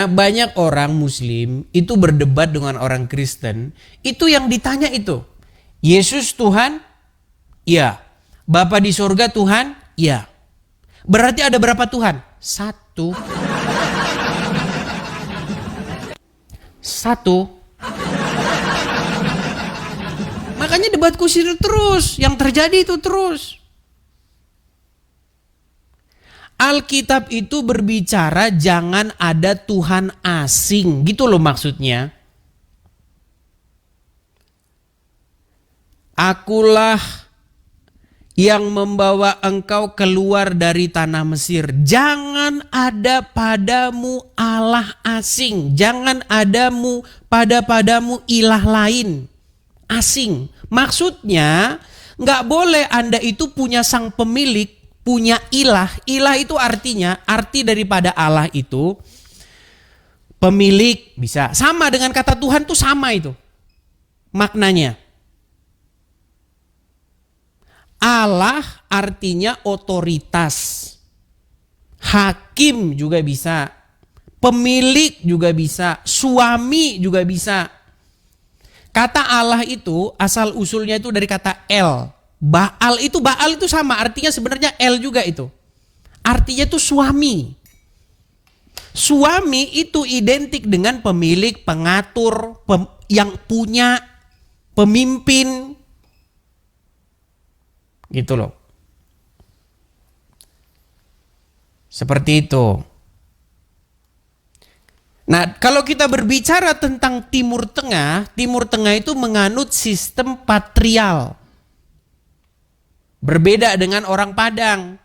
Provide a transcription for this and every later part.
Banyak orang Muslim itu berdebat dengan orang Kristen, itu yang ditanya itu, Yesus Tuhan? Iya. Bapa di surga Tuhan? Iya. Berarti ada berapa Tuhan? Satu. Satu. Makanya debat kusir terus, yang terjadi itu terus. Alkitab itu berbicara jangan ada Tuhan asing, gitu loh maksudnya. Akulah yang membawa engkau keluar dari tanah Mesir. Jangan ada padamu Allah asing. Jangan padamu ilah lain asing. Maksudnya nggak boleh Anda itu punya sang pemilik, punya ilah. Ilah itu arti daripada Allah itu pemilik, bisa sama dengan kata Tuhan tuh sama itu maknanya. Allah artinya otoritas, hakim juga bisa, pemilik juga bisa, suami juga bisa. Kata Allah itu asal usulnya itu dari kata El. Baal itu sama, artinya sebenarnya El juga itu. Artinya itu suami. Suami itu identik dengan pemilik, pengatur, yang punya, pemimpin. Gitu loh. Seperti itu. Nah, kalau kita berbicara tentang Timur Tengah itu menganut sistem patrial. Berbeda dengan orang Padang.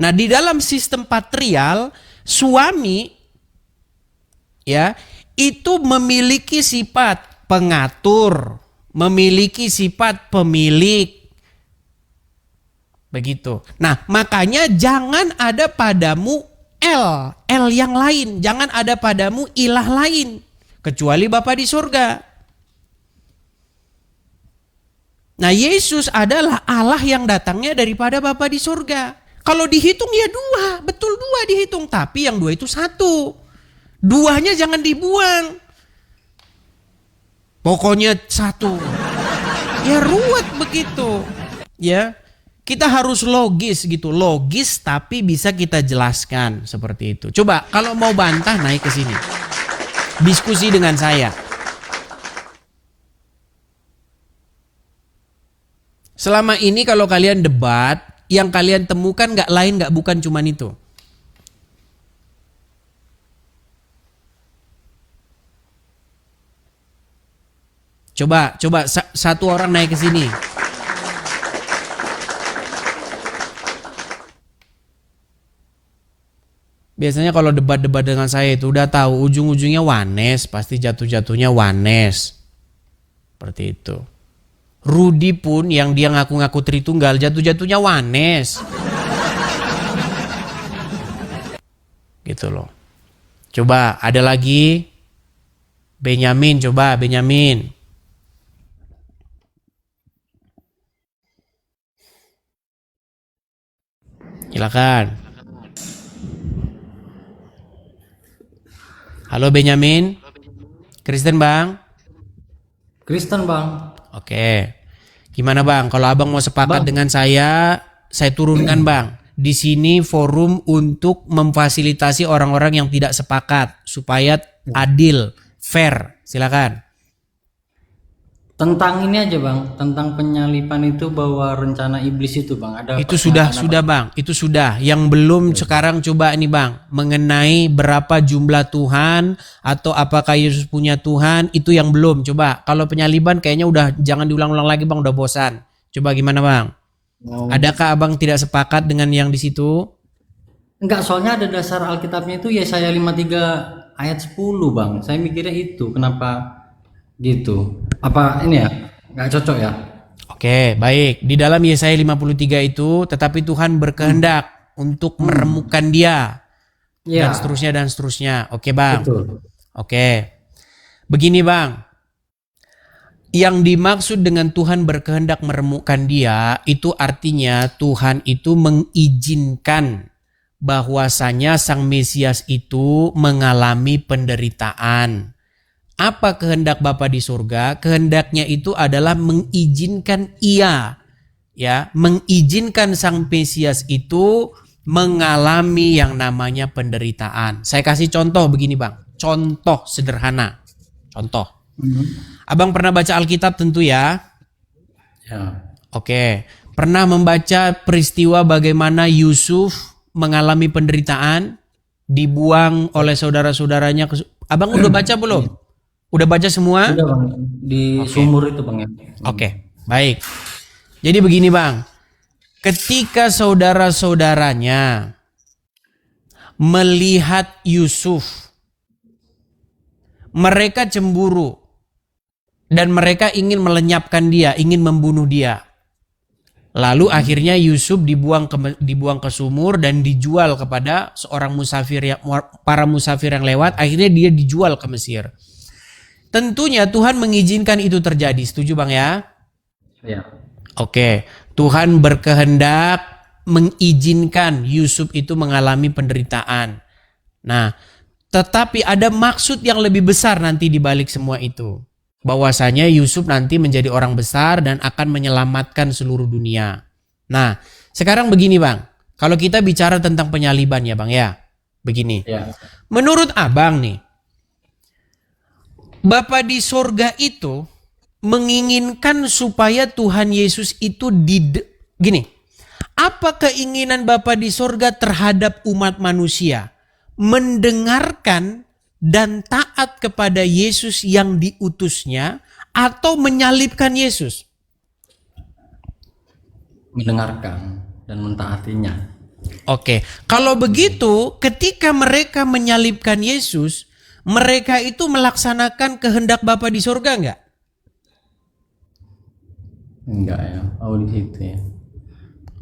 Nah, di dalam sistem patrial, suami ya, itu memiliki sifat pengatur, memiliki sifat pemilik. Begitu. Nah, makanya jangan ada padamu El yang lain. Jangan ada padamu ilah lain. Kecuali Bapa di surga. Nah, Yesus adalah Allah yang datangnya daripada Bapa di surga. Kalau dihitung ya dua. Betul dua dihitung. Tapi yang dua itu satu. Duanya jangan dibuang. Pokoknya satu. Ya ruwet begitu. Ya. Kita harus logis gitu, logis tapi bisa kita jelaskan seperti itu. Coba kalau mau bantah naik ke sini. Diskusi dengan saya. Selama ini kalau kalian debat, yang kalian temukan nggak bukan cuman itu. Coba satu orang naik ke sini. Biasanya kalau debat-debat dengan saya itu udah tahu ujung-ujungnya wanes, pasti jatuh-jatuhnya wanes. Seperti itu. Rudi pun yang dia ngaku-ngaku Tritunggal jatuh-jatuhnya wanes. Gitu loh. Coba ada lagi. Benyamin, coba Benyamin. Silakan. Halo Benyamin. Kristen Bang? Kristen bang. Oke. Gimana Bang? Kalau Abang mau sepakat dengan saya turunkan Bang. Di sini forum untuk memfasilitasi orang-orang yang tidak sepakat supaya adil, fair. Silakan. Tentang ini aja bang, tentang penyalipan itu bahwa rencana iblis itu bang. Ada Itu sudah Bang. Itu sudah. Yang belum sekarang coba ini Bang. Mengenai berapa jumlah Tuhan atau apakah Yesus punya Tuhan, itu yang belum. Coba. Kalau penyaliban kayaknya udah jangan diulang-ulang lagi Bang, udah bosan. Coba gimana Bang? Adakah Abang tidak sepakat dengan yang di situ? Enggak, soalnya ada dasar Alkitabnya itu Yesaya 53 ayat 10 bang. Saya mikirnya itu, kenapa gitu? Apa ini ya? Enggak cocok ya? Oke, baik. Di dalam Yesaya 53 itu, tetapi Tuhan berkehendak untuk meremukkan dia. Ya. Dan seterusnya. Oke Bang. Betul. Oke. Begini Bang. Yang dimaksud dengan Tuhan berkehendak meremukkan dia, itu artinya Tuhan itu mengizinkan bahwasanya Sang Mesias itu mengalami penderitaan. Apa kehendak Bapa di surga? Kehendaknya itu adalah mengizinkan ia, ya, mengizinkan Sang Mesias itu mengalami yang namanya penderitaan. Saya kasih contoh begini, Bang. Contoh sederhana. Contoh. Abang pernah baca Alkitab tentu ya? Ya. Oke. Pernah membaca peristiwa bagaimana Yusuf mengalami penderitaan, dibuang oleh saudara-saudaranya. Abang udah baca belum? Udah baca semua? Udah Bang, di sumur itu Bang ya. Oke, baik. Jadi begini Bang, ketika saudara-saudaranya melihat Yusuf, mereka cemburu dan mereka ingin melenyapkan dia, ingin membunuh dia. Lalu akhirnya Yusuf dibuang ke sumur dan dijual kepada seorang musafir, para musafir yang lewat. Akhirnya dia dijual ke Mesir. Tentunya Tuhan mengizinkan itu terjadi. Setuju Bang ya? Ya. Oke. Tuhan berkehendak mengizinkan Yusuf itu mengalami penderitaan. Nah, tetapi ada maksud yang lebih besar nanti di balik semua itu. Bahwasanya Yusuf nanti menjadi orang besar dan akan menyelamatkan seluruh dunia. Nah, sekarang begini Bang. Kalau kita bicara tentang penyaliban ya Bang ya. Begini. Ya. Menurut Abang nih, Bapa di sorga itu menginginkan supaya Tuhan Yesus itu gini. Apa keinginan Bapa di sorga terhadap umat manusia? Mendengarkan dan taat kepada Yesus yang diutusnya atau menyalibkan Yesus? Mendengarkan dan mentaatinya. Oke, kalau begitu ketika mereka menyalibkan Yesus, mereka itu melaksanakan kehendak Bapa di surga enggak? Enggak ya. Oh di situ ya.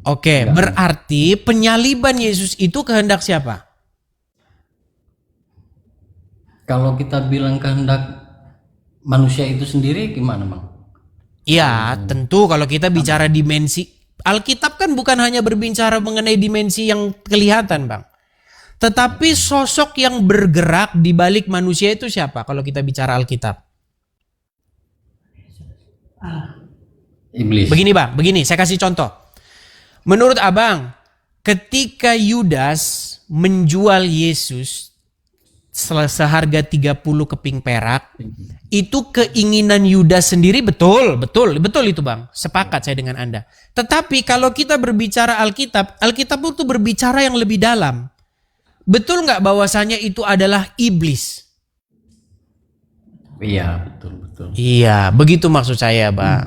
Oke, berarti penyaliban Yesus itu kehendak siapa? Kalau kita bilang kehendak manusia itu sendiri gimana Bang? Ya, tentu kalau kita bicara dimensi, Alkitab kan bukan hanya berbicara mengenai dimensi yang kelihatan, Bang. Tetapi sosok yang bergerak di balik manusia itu siapa kalau kita bicara Alkitab? Iblis. Begini Bang, begini saya kasih contoh. Menurut Abang, ketika Yudas menjual Yesus seharga 30 keping perak, itu keinginan Yudas sendiri betul itu Bang. Sepakat saya dengan Anda. Tetapi kalau kita berbicara Alkitab itu berbicara yang lebih dalam. Betul nggak bahwasanya itu adalah iblis? Iya, betul. Iya, begitu maksud saya, Bang.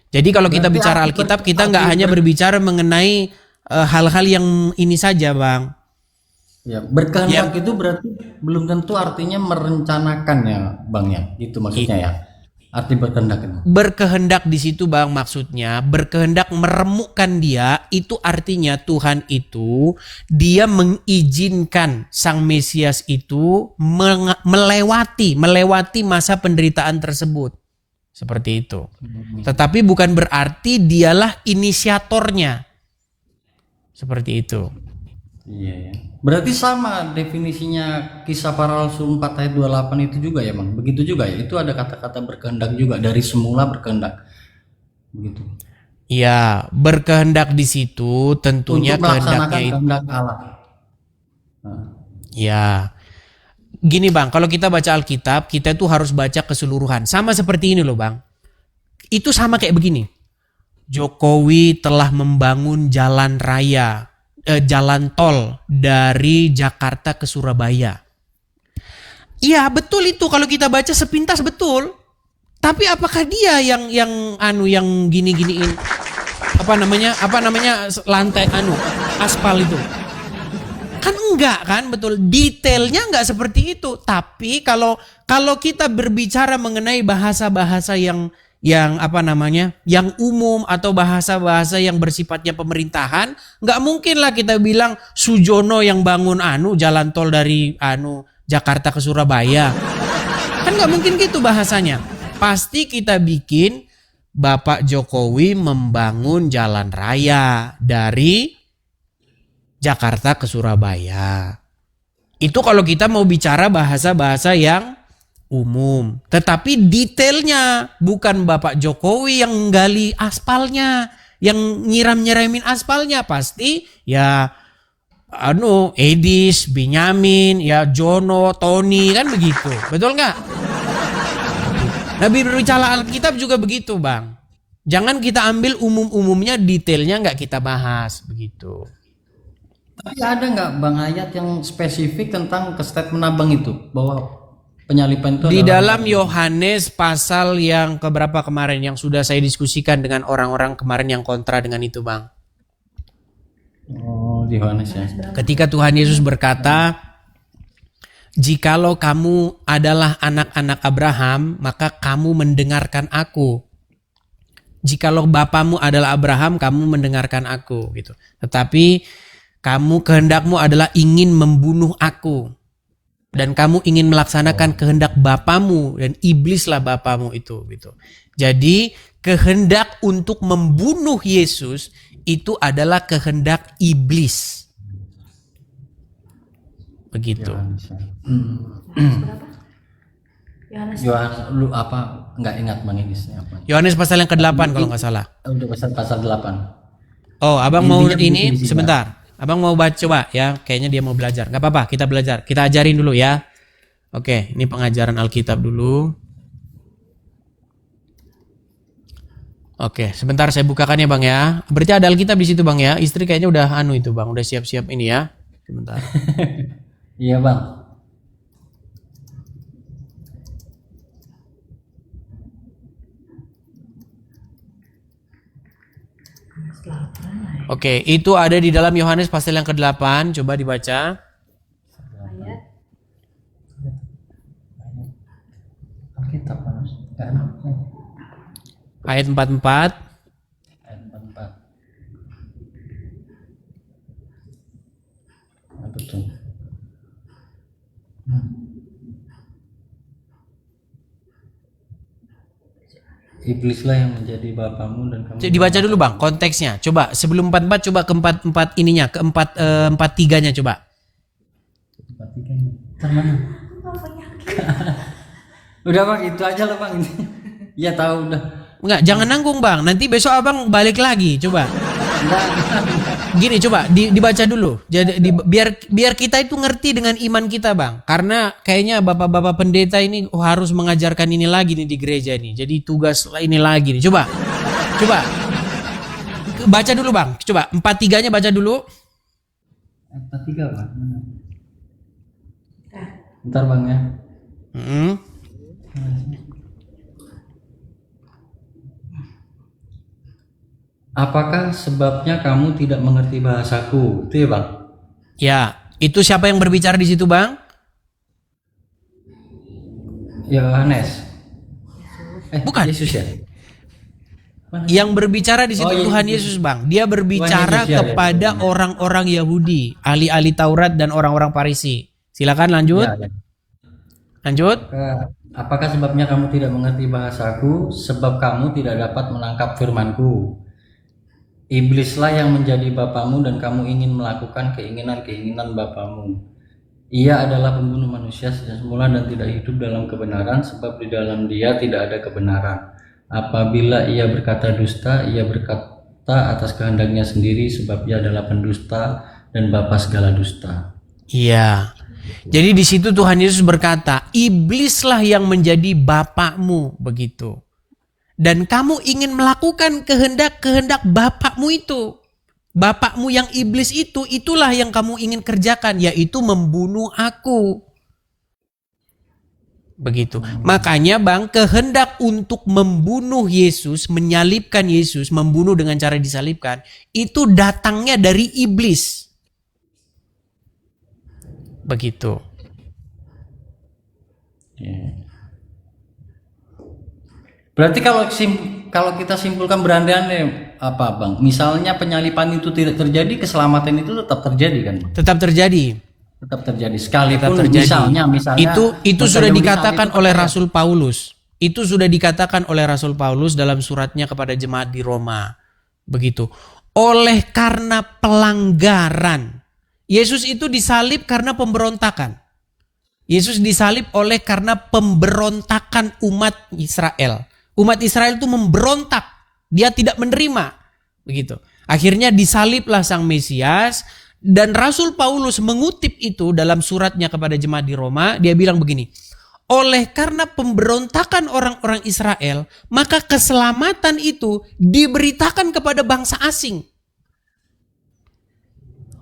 Jadi kalau kita bicara Alkitab, kita nggak hanya berbicara mengenai hal-hal yang ini saja, Bang. Ya, berkehendak itu berarti belum tentu artinya merencanakan ya, Bang ya. Itu maksudnya ya. Arti berkehendak itu. Berkehendak di situ Bang maksudnya, berkehendak meremukkan dia, itu artinya Tuhan itu dia mengizinkan Sang Mesias itu melewati masa penderitaan tersebut. Seperti itu. Tetapi bukan berarti dialah inisiatornya. Seperti itu. Iya ya. Berarti sama definisinya kisah para rasul 4 ayat 28 itu juga ya Bang? Begitu juga ya? Itu ada kata-kata berkehendak juga, dari semula berkehendak. Begitu. Ya, berkehendak di situ tentunya untuk melaksanakan kehendaknya itu. kehendak Allah. Nah. Ya. Gini Bang, kalau kita baca Alkitab, kita tuh harus baca keseluruhan. Sama seperti ini loh Bang. Itu sama kayak begini. Jokowi telah membangun jalan raya, jalan tol dari Jakarta ke Surabaya. Iya betul itu, kalau kita baca sepintas betul. Tapi apakah dia yang gini-giniin apa namanya lantai aspal itu? Kan enggak kan, betul. Detailnya enggak seperti itu. Tapi kalau kita berbicara mengenai bahasa-bahasa yang yang umum atau bahasa-bahasa yang bersifatnya pemerintahan, nggak mungkin lah kita bilang Sujono yang bangun jalan tol dari Jakarta ke Surabaya. Kan nggak mungkin gitu bahasanya. Pasti kita bikin Bapak Jokowi membangun jalan raya dari Jakarta ke Surabaya. Itu kalau kita mau bicara bahasa-bahasa yang umum. Tetapi detailnya bukan Bapak Jokowi yang gali aspalnya, yang nyiram-nyiramin aspalnya. Pasti ya Edis, Benyamin, ya Jono, Tony, kan begitu. Betul nggak? Nabi berbicara Alkitab juga begitu, Bang. Jangan kita ambil umum-umumnya, detailnya nggak kita bahas, begitu. Tapi ada nggak Bang ayat yang spesifik tentang ke statement abang itu bahwa penyalipan itu Di adalah dalam Yohanes pasal yang keberapa kemarin yang sudah saya diskusikan dengan orang-orang kemarin yang kontra dengan itu, Bang. Oh, di Yohanes ya. Ketika Tuhan Yesus berkata, jikalau kamu adalah anak-anak Abraham, maka kamu mendengarkan aku. Jikalau bapamu adalah Abraham, kamu mendengarkan aku, gitu. Tetapi kamu kehendakmu adalah ingin membunuh aku, dan kamu ingin melaksanakan kehendak bapamu, dan iblislah bapamu itu, gitu. Jadi kehendak untuk membunuh Yesus itu adalah kehendak iblis. Begitu. Yohanes lu apa nggak ingat Bang Idisnya apa? Yohanes pasal yang ke-8 kalau nggak salah. Untuk pasal 8. Oh, abang mau Intinya ini begitu sih, sebentar. Abang mau baca coba ya. Kayaknya dia mau belajar. Nggak apa-apa, kita belajar. Kita ajarin dulu ya. Oke, ini pengajaran Alkitab dulu. Oke, sebentar saya bukakan ya Bang ya. Berarti ada Alkitab di situ Bang ya. Istri kayaknya udah itu Bang, udah siap-siap ini ya. Sebentar. Iya Bang. Oke, itu ada di dalam Yohanes pasal yang ke-8. Coba dibaca. Alkitab Mas. Ayat 44. Ayat 44. Betul. Iblislah yang menjadi bapamu dan kamu. Dibaca dulu Bang konteksnya. Coba sebelum 44 coba ke 44 ininya, ke 43-nya coba. 43-nya. Mana? Udah Bang, itu aja lah Bang. Ya tahu udah. Enggak, jangan nanggung Bang. Nanti besok Abang balik lagi, coba. Gini coba dibaca dulu. Jadi biar kita itu ngerti dengan iman kita, Bang. Karena kayaknya bapak-bapak pendeta ini harus mengajarkan ini lagi nih di gereja ini. Jadi tugas ini lagi nih. Coba. Baca dulu, Bang. Coba 43-nya baca dulu. 43 Bang. Bentar Bang ya. Apakah sebabnya kamu tidak mengerti bahasaku? Itu ya Bang? Ya, itu siapa yang berbicara di situ Bang? Yohanes. Bukan. Yesus ya? Yang berbicara di situ Tuhan Yesus Bang. Dia berbicara Yesus, ya, kepada orang-orang Yahudi, ahli-ahli Taurat dan orang-orang Farisi. Silakan lanjut. Ya. Lanjut. Apakah sebabnya kamu tidak mengerti bahasaku? Sebab kamu tidak dapat menangkap firmanku. Iblislah yang menjadi bapamu dan kamu ingin melakukan keinginan-keinginan bapamu. Ia adalah pembunuh manusia sejak semula dan tidak hidup dalam kebenaran, sebab di dalam dia tidak ada kebenaran. Apabila ia berkata dusta, ia berkata atas kehendaknya sendiri, sebab ia adalah pendusta dan bapa segala dusta. Iya. Jadi di situ Tuhan Yesus berkata, iblislah yang menjadi bapakmu, begitu. Dan kamu ingin melakukan kehendak-kehendak bapakmu itu. Bapakmu yang iblis itu, itulah yang kamu ingin kerjakan, yaitu membunuh aku. Begitu. Makanya Bang, kehendak untuk membunuh Yesus, menyalibkan Yesus, membunuh dengan cara disalibkan, itu datangnya dari iblis. Begitu. Berarti kalau kita simpulkan berandai-andai apa Bang? Misalnya penyalipan itu tidak terjadi, keselamatan itu tetap terjadi kan? Tetap terjadi. Tetap terjadi. Sekalipun Tetap terjadi. misalnya itu sudah dikatakan oleh percaya. Rasul Paulus. Itu sudah dikatakan oleh Rasul Paulus dalam suratnya kepada jemaat di Roma. Begitu. Oleh karena pelanggaran Yesus itu disalib karena pemberontakan. Yesus disalib oleh karena pemberontakan umat Israel. Umat Israel itu memberontak. Dia tidak menerima. Begitu. Akhirnya disaliblah Sang Mesias. Dan Rasul Paulus mengutip itu dalam suratnya kepada jemaat di Roma. Dia bilang begini. Oleh karena pemberontakan orang-orang Israel, maka keselamatan itu diberitakan kepada bangsa asing.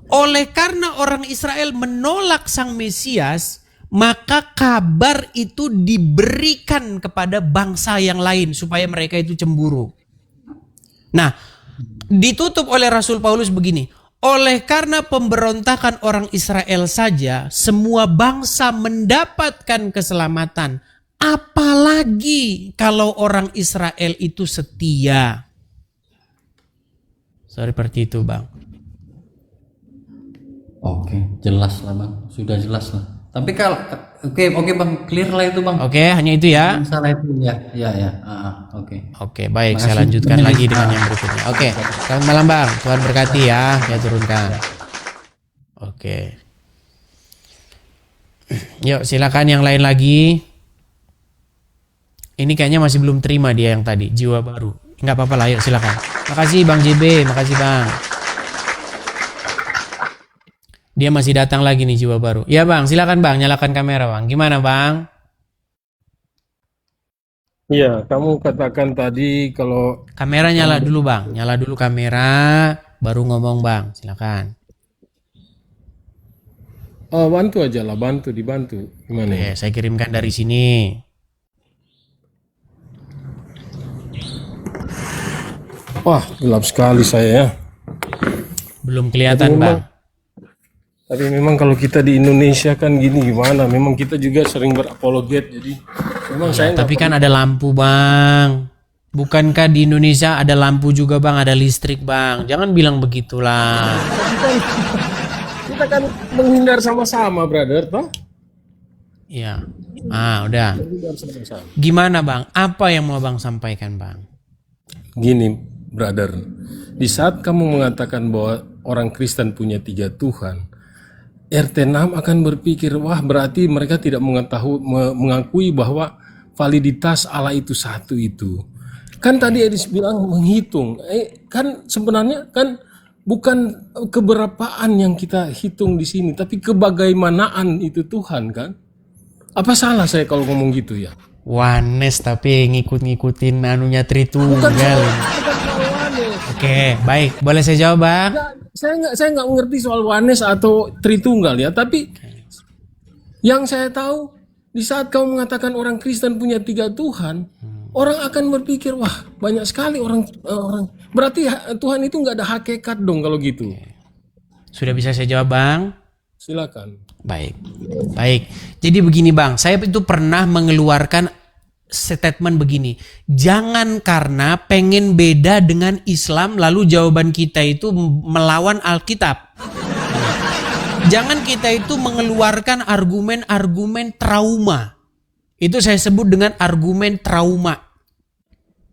Oleh karena orang Israel menolak Sang Mesias, maka kabar itu diberikan kepada bangsa yang lain supaya mereka itu cemburu. Nah, ditutup oleh Rasul Paulus begini. Oleh karena pemberontakan orang Israel saja, semua bangsa mendapatkan keselamatan. Apalagi kalau orang Israel itu setia. Seperti itu, Bang. Oke, jelas lah Bang, sudah jelas lah. Tapi kalau oke Bang, clear lah itu Bang. Oke, hanya itu ya. Masalah itu ya. Oke. Oke, baik. Makasih. Saya lanjutkan lagi dengan yang berikutnya. Oke, selamat malam Bang. Tuhan berkati ya. Saya turunkan. Oke. Yuk, silakan yang lain lagi. Ini kayaknya masih belum terima dia yang tadi, jiwa baru. Enggak apa-apa lah, yuk silakan. Makasih Bang JB, makasih Bang. Dia masih datang lagi nih jiwa baru. Ya Bang, silakan Bang, nyalakan kamera Bang. Gimana Bang? Iya, kamu katakan tadi kalau Kamera nyala dulu Bang. Nyala dulu kamera, baru ngomong Bang. Silakan. bantu aja lah, dibantu. Gimana ya? Oke, saya kirimkan dari sini. Wah, gelap sekali saya ya. Belum kelihatan Bang. Tapi memang kalau kita di Indonesia kan gini gimana? Memang kita juga sering berapologet, jadi memang saya nggak Tapi kan ada lampu Bang. Bukankah di Indonesia ada lampu juga Bang, ada listrik Bang. Jangan bilang begitulah. kita kan menghindar sama-sama, brother, toh? Iya. Udah. Menghindar sama-sama. Gimana Bang? Apa yang mau Bang sampaikan Bang? Gini, brother. Di saat kamu mengatakan bahwa orang Kristen punya 3 Tuhan, RT 6 akan berpikir, wah berarti mereka tidak mengakui bahwa validitas Allah itu satu itu. Kan tadi Edis bilang menghitung. Kan sebenarnya kan bukan keberapaan yang kita hitung di sini, tapi kebagaimanaan itu Tuhan kan. Apa salah saya kalau ngomong gitu ya? Wanes tapi ngikut-ngikutin anunya Tritunggal. Oke, baik. Boleh saya jawab Bang? Saya nggak mengerti soal Wanes atau Tritunggal ya, tapi yang saya tahu di saat kamu mengatakan orang Kristen punya 3 Tuhan, orang akan berpikir wah banyak sekali orang berarti Tuhan itu nggak ada hakikat dong kalau gitu. Sudah bisa saya jawab Bang? Silakan. Baik. Jadi begini Bang, saya itu pernah mengeluarkan statement begini. Jangan karena pengen beda dengan Islam lalu jawaban kita itu melawan Alkitab. Jangan kita itu mengeluarkan argumen-argumen trauma. Itu saya sebut dengan argumen trauma.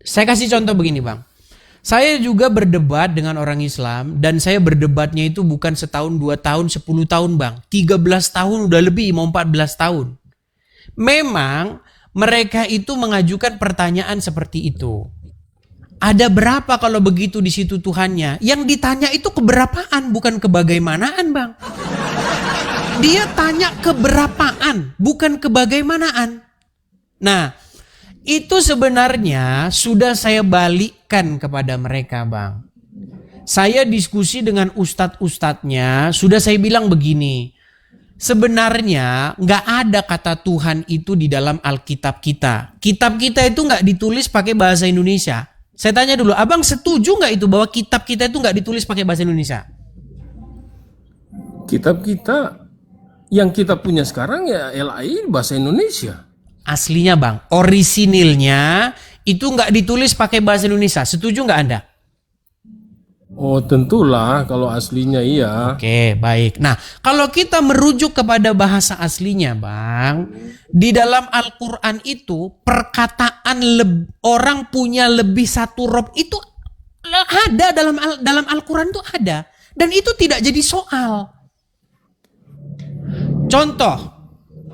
Saya kasih contoh begini Bang. Saya juga berdebat dengan orang Islam dan saya berdebatnya itu bukan setahun, 2 tahun, 10 tahun Bang. 13 tahun udah lebih, mau 14 tahun. Memang mereka itu mengajukan pertanyaan seperti itu. Ada berapa kalau begitu di situ Tuhannya? Yang ditanya itu keberapaan, bukan kebagaimanaan Bang. Dia tanya keberapaan, bukan kebagaimanaan. Nah, itu sebenarnya sudah saya balikkan kepada mereka Bang. Saya diskusi dengan ustadz-ustadznya, sudah saya bilang begini. Sebenarnya nggak ada kata Tuhan itu di dalam Alkitab kita. Kitab kita itu nggak ditulis pakai bahasa Indonesia. Saya tanya dulu, abang setuju nggak itu bahwa kitab kita itu nggak ditulis pakai bahasa Indonesia? Kitab kita yang kita punya sekarang ya LAI bahasa Indonesia. Aslinya Bang, orisinilnya itu nggak ditulis pakai bahasa Indonesia. Setuju nggak Anda? Oh tentulah kalau aslinya iya. Oke, baik. Nah, kalau kita merujuk kepada bahasa aslinya, Bang, di dalam Al-Quran itu perkataan orang punya lebih satu rob itu ada dalam Al-Quran itu ada. Dan itu tidak jadi soal. Contoh,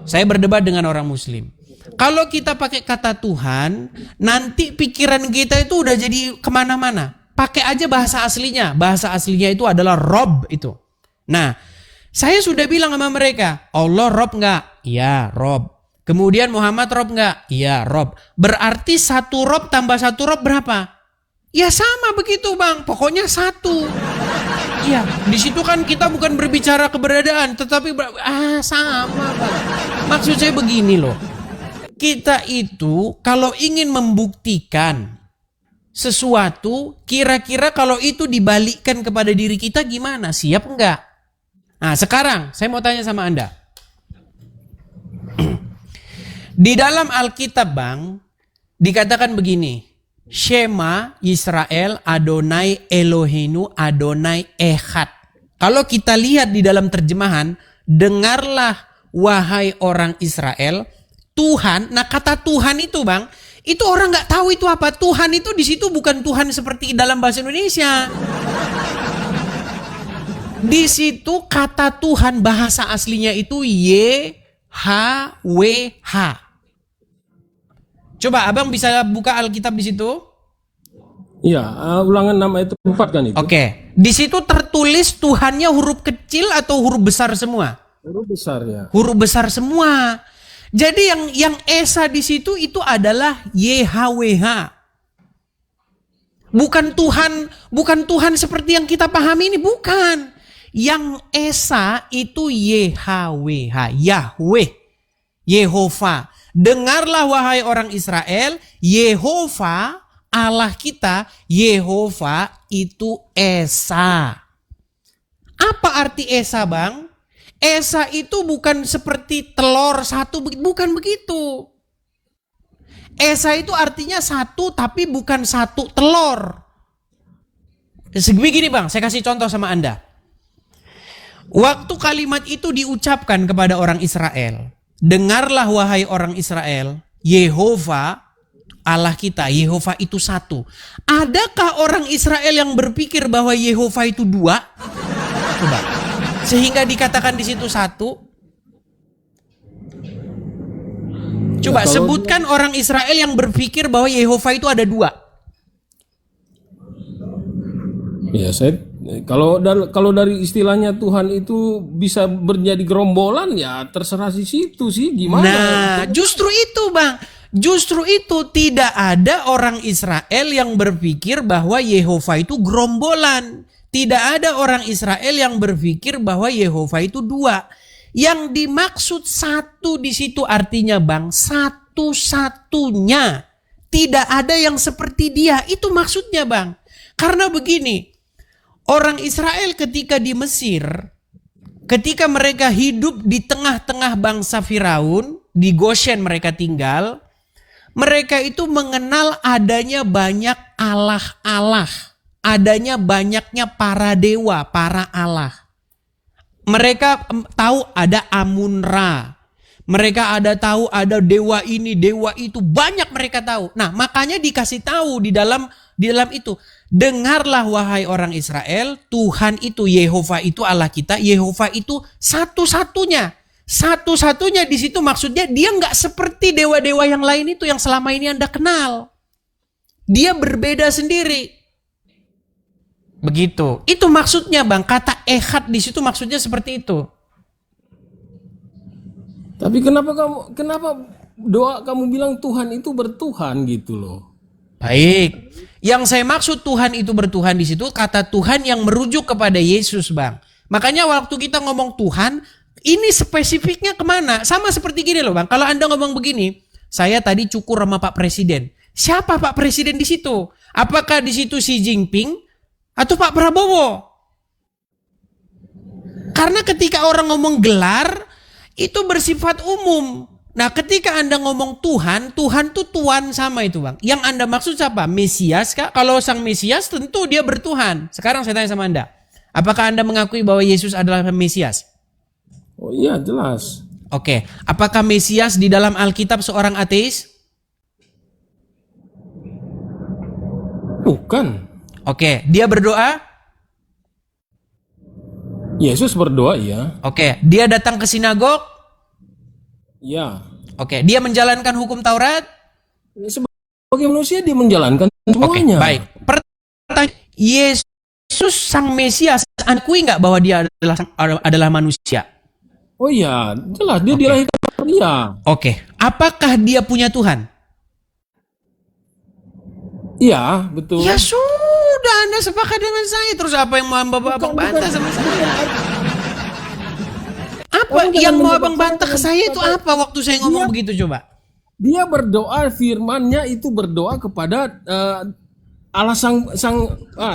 saya berdebat dengan orang muslim. Kalau kita pakai kata Tuhan, nanti pikiran kita itu udah jadi kemana-mana. Pakai aja bahasa aslinya. Bahasa aslinya itu adalah Rob itu. Nah, saya sudah bilang sama mereka, Allah Rob nggak? Iya, Rob. Kemudian Muhammad Rob nggak? Iya, Rob. Berarti satu Rob tambah satu Rob berapa? Ya sama begitu bang, pokoknya satu. Iya, di situ kan kita bukan berbicara keberadaan, tetapi sama bang. Maksud saya begini loh, kita itu kalau ingin membuktikan sesuatu, kira-kira kalau itu dibalikkan kepada diri kita gimana? Siap enggak? Nah sekarang saya mau tanya sama Anda. Di dalam Alkitab bang, dikatakan begini. Shema Israel Adonai Elohenu Adonai Echad. Kalau kita lihat di dalam terjemahan, dengarlah wahai orang Israel, Tuhan. Nah kata Tuhan itu bang, itu orang nggak tahu itu apa. Tuhan itu di situ bukan Tuhan seperti dalam bahasa Indonesia. Di situ kata Tuhan bahasa aslinya itu YHWH. Coba abang bisa buka Alkitab di situ? Iya, Ulangan 6 ayat 4 kan itu. Oke. Di situ tertulis Tuhannya huruf kecil atau huruf besar semua? Huruf besar ya. Huruf besar semua. Jadi yang Esa di situ itu adalah YHWH. Bukan Tuhan seperti yang kita pahami ini, bukan. Yang Esa itu YHWH, Yahweh, Yehova. Dengarlah wahai orang Israel, Yehova Allah kita, Yehova itu Esa. Apa arti Esa bang? Esa itu bukan seperti telur satu, bukan begitu. Esa itu artinya satu tapi bukan satu telur. Begini bang, saya kasih contoh sama Anda. Waktu kalimat itu diucapkan kepada orang Israel, dengarlah wahai orang Israel, Yehova Allah kita, Yehova itu satu. Adakah orang Israel yang berpikir bahwa Yehova itu dua? Coba. Sehingga dikatakan di situ satu. Coba sebutkan orang Israel yang berpikir bahwa Yehova itu ada dua. Ya, kalau dari istilahnya Tuhan itu bisa menjadi gerombolan, ya terserah di situ sih gimana. Nah, justru itu bang. Justru itu tidak ada orang Israel yang berpikir bahwa Yehova itu gerombolan. Tidak ada orang Israel yang berpikir bahwa Yehova itu dua. Yang dimaksud satu di situ artinya bang, satu-satunya. Tidak ada yang seperti dia. Itu maksudnya bang. Karena begini, orang Israel ketika di Mesir, ketika mereka hidup di tengah-tengah bangsa Firaun, di Goshen mereka tinggal, mereka itu mengenal adanya banyak Allah-Allah. Adanya banyaknya para dewa, para Allah. Mereka tahu ada Amun-Ra. Mereka tahu ada dewa ini, dewa itu. Banyak mereka tahu. Nah makanya dikasih tahu di dalam itu. Dengarlah wahai orang Israel, Tuhan itu, Yehova itu Allah kita. Yehova itu satu-satunya. Satu-satunya di situ maksudnya dia nggak seperti dewa-dewa yang lain itu yang selama ini Anda kenal. Dia berbeda sendiri. Begitu. Itu maksudnya bang. Kata Echad di situ maksudnya seperti itu. Tapi kenapa doa kamu bilang Tuhan itu bertuhan gitu loh? Baik. Yang saya maksud Tuhan itu bertuhan di situ kata Tuhan yang merujuk kepada Yesus bang. Makanya waktu kita ngomong Tuhan, ini spesifiknya kemana? Sama seperti gini loh bang. Kalau Anda ngomong begini, saya tadi cukur sama Pak Presiden. Siapa Pak Presiden di situ? Apakah di situ Xi Jinping atau Pak Prabowo? Karena ketika orang ngomong gelar, itu bersifat umum. Nah ketika Anda ngomong Tuhan, Tuhan tuh Tuan sama itu bang. Yang Anda maksud siapa? Mesias kah? Kalau sang Mesias tentu dia bertuhan. Sekarang saya tanya sama Anda. Apakah Anda mengakui bahwa Yesus adalah Mesias? Oh iya jelas. Oke. Apakah Mesias di dalam Alkitab seorang ateis? Bukan. Oke. Dia berdoa? Yesus berdoa, iya. Oke, dia datang ke sinagog. Iya. Oke, dia menjalankan hukum Taurat. Sebagai manusia dia menjalankan Oke, semuanya. baik. Pertanyaan, Yesus sang Mesias akui nggak bahwa dia adalah manusia? Oh iya, jelas dia dilahirkan dia. Oke, apakah dia punya Tuhan? Iya, betul. Ya sudah, Anda sepakat dengan saya. Terus apa yang mau Abang bantah sama saya? Apa yang mau Abang bantah ke saya itu apa waktu saya ngomong begitu coba? Dia berdoa, firman-Nya itu berdoa kepada Allah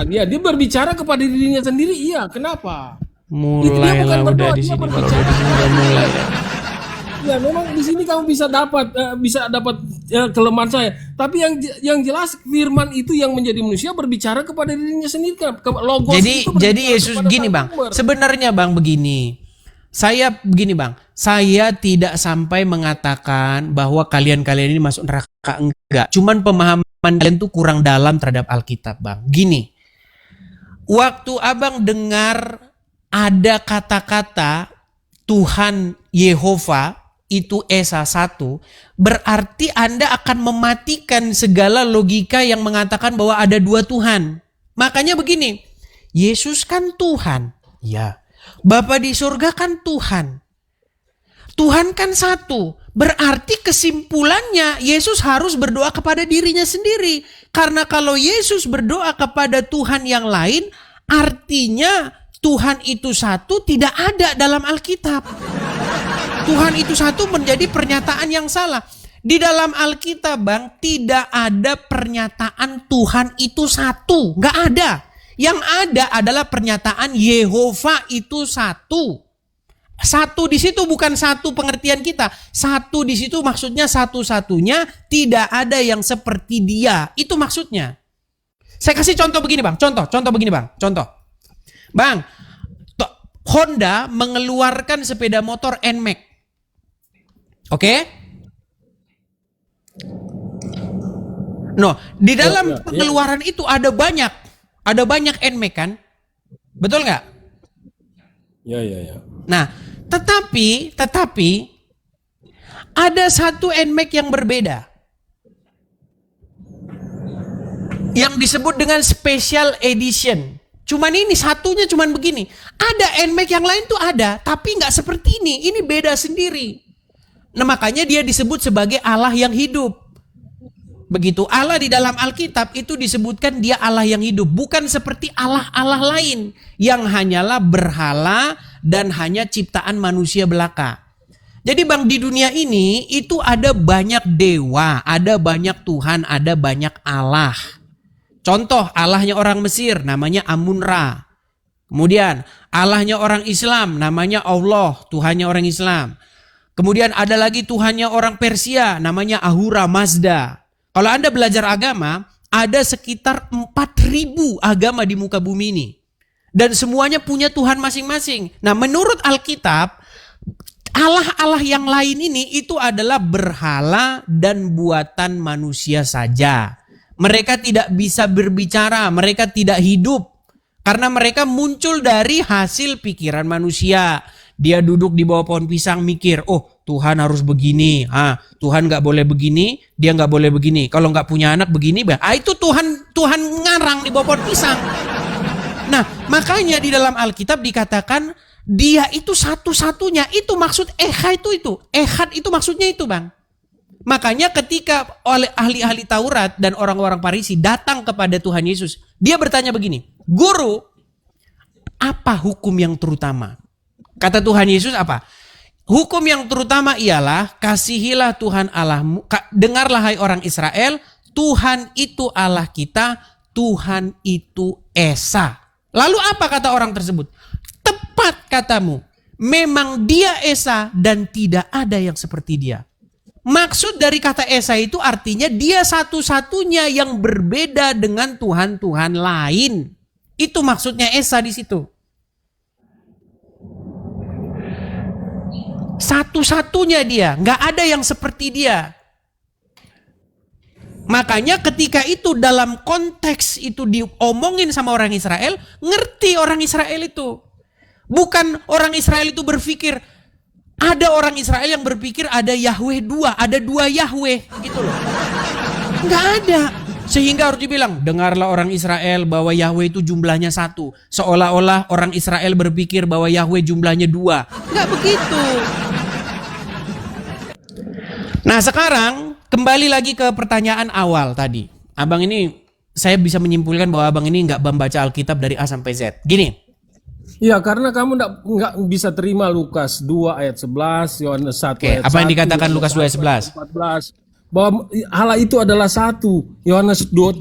dia berbicara kepada dirinya sendiri. Iya, kenapa? Mulailah udah di sini mulai. Ya memang di sini kamu bisa dapat kelemahan saya. Tapi yang jelas firman itu yang menjadi manusia berbicara kepada dirinya sendiri. Logos itu Jadi Yesus gini Bang. Sebenarnya Bang begini. Saya tidak sampai mengatakan bahwa kalian ini masuk neraka, enggak. Cuman pemahaman kalian tuh kurang dalam terhadap Alkitab, Bang. Gini. Waktu Abang dengar ada kata-kata Tuhan Yehova itu Esa 1, berarti Anda akan mematikan segala logika yang mengatakan bahwa ada dua Tuhan. Makanya begini, Yesus kan Tuhan. Ya. Bapa di surga kan Tuhan. Tuhan kan satu. Berarti kesimpulannya Yesus harus berdoa kepada dirinya sendiri. Karena kalau Yesus berdoa kepada Tuhan yang lain, artinya Tuhan itu satu tidak ada dalam Alkitab. Tuhan itu satu menjadi pernyataan yang salah. Di dalam Alkitab Bang, tidak ada pernyataan Tuhan itu satu. Nggak ada. Yang ada adalah pernyataan Yehova itu satu. Satu di situ bukan satu pengertian kita. Satu di situ maksudnya satu-satunya, tidak ada yang seperti dia. Itu maksudnya. Saya kasih contoh begini Bang. Contoh begini Bang. Bang, Honda mengeluarkan sepeda motor NMAX. Oke? No, di dalam pengeluaran itu ada banyak NMAX kan? Betul nggak? Ya. Nah, tetapi ada satu NMAX yang berbeda. Yang disebut dengan special edition. Cuman ini satunya cuman begini. Ada NMAX yang lain tuh ada, tapi nggak seperti ini. Ini beda sendiri. Nah, makanya dia disebut sebagai Allah yang hidup. Begitu Allah di dalam Alkitab itu disebutkan dia Allah yang hidup. Bukan seperti Allah-Allah lain yang hanyalah berhala dan hanya ciptaan manusia belaka. Jadi Bang, di dunia ini itu ada banyak dewa, ada banyak Tuhan, ada banyak Allah. Contoh Allahnya orang Mesir namanya Amun-Ra. Kemudian Allahnya orang Islam namanya Allah, Tuhannya orang Islam. Kemudian ada lagi Tuhannya orang Persia namanya Ahura Mazda. Kalau Anda belajar agama, ada sekitar 4.000 agama di muka bumi ini. Dan semuanya punya Tuhan masing-masing. Nah, menurut Alkitab, Allah-Allah yang lain ini itu adalah berhala dan buatan manusia saja. Mereka tidak bisa berbicara, mereka tidak hidup. Karena mereka muncul dari hasil pikiran manusia. Dia duduk di bawah pohon pisang mikir, oh Tuhan harus begini, Tuhan nggak boleh begini, dia nggak boleh begini. Kalau nggak punya anak begini, itu Tuhan ngarang di bawah pohon pisang. Nah, makanya di dalam Alkitab dikatakan dia itu satu-satunya. Itu maksud Echad itu. Echad itu maksudnya itu Bang. Makanya ketika oleh ahli-ahli Taurat dan orang-orang Farisi datang kepada Tuhan Yesus, dia bertanya begini, Guru, apa hukum yang terutama? Kata Tuhan Yesus apa? Hukum yang terutama ialah kasihilah Tuhan Allahmu. Dengarlah hai orang Israel, Tuhan itu Allah kita, Tuhan itu Esa. Lalu apa kata orang tersebut? Tepat katamu, memang dia Esa dan tidak ada yang seperti dia. Maksud dari kata Esa itu artinya dia satu-satunya yang berbeda dengan Tuhan-Tuhan lain. Itu maksudnya Esa di situ. Satu-satunya dia, nggak ada yang seperti dia. Makanya ketika itu dalam konteks itu diomongin sama orang Israel, ngerti orang Israel itu. Bukan orang Israel itu berpikir, ada orang Israel yang berpikir ada Yahweh dua, ada dua Yahweh gitu loh. Nggak ada. Sehingga harus dibilang, dengarlah orang Israel bahwa Yahweh itu jumlahnya satu. Seolah-olah orang Israel berpikir bahwa Yahweh jumlahnya dua. Nggak begitu. Nah sekarang kembali lagi ke pertanyaan awal tadi. Abang ini, saya bisa menyimpulkan bahwa abang ini nggak membaca Alkitab dari A sampai Z. Gini. Ya, karena kamu nggak bisa terima Lukas 2 ayat 11, Yohanes 1 Oke, ayat apa yang 1, dikatakan Yohanes Lukas 2 ayat 1 11? 14, bahwa Allah itu adalah satu. Yohanes 20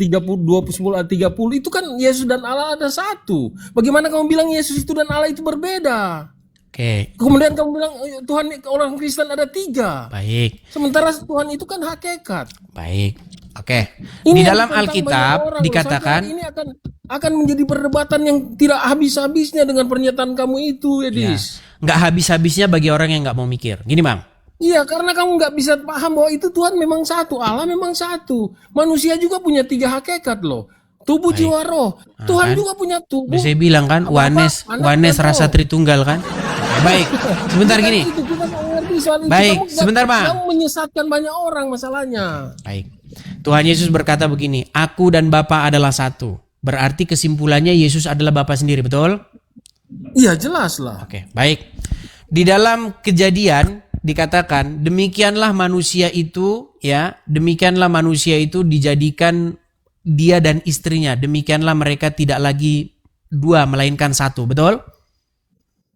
ayat 30 itu kan Yesus dan Allah ada satu. Bagaimana kamu bilang Yesus itu dan Allah itu berbeda? Oke, Kemudian kamu bilang Tuhan orang Kristen ada 3. baik, Sementara Tuhan itu kan hakikat. baik. Oke, Ini di yang dalam ditentang banyak Alkitab orang. dikatakan, Sampai ini akan menjadi perdebatan yang tidak habis-habisnya dengan pernyataan kamu itu, ya, Edis. nggak habis-habisnya bagi orang yang nggak mau mikir. Gini bang, Iya, karena kamu nggak bisa paham bahwa itu Tuhan memang satu, Allah memang satu. Manusia juga punya 3 hakikat loh. Tubuh, jiwa, roh. Tuhan kan? juga punya tubuh. udah saya bilang kan, Apa-apa, Wanes, anak Wanes dan rasa roh. Tritunggal kan. Oke, baik, sebentar Bukan gini. itu, kita nggak ngerti soal itu. Baik, Kamu sebentar, Bang. Kamu menyesatkan banyak orang masalahnya. Baik. Tuhan Yesus berkata begini, aku dan Bapa adalah satu. Berarti kesimpulannya Yesus adalah Bapa sendiri, betul? Iya, jelas lah. Oke, baik. Di dalam Kejadian dikatakan, demikianlah manusia itu, ya, demikianlah manusia itu dijadikan dia dan istrinya. Demikianlah mereka tidak lagi 2 melainkan 1, betul?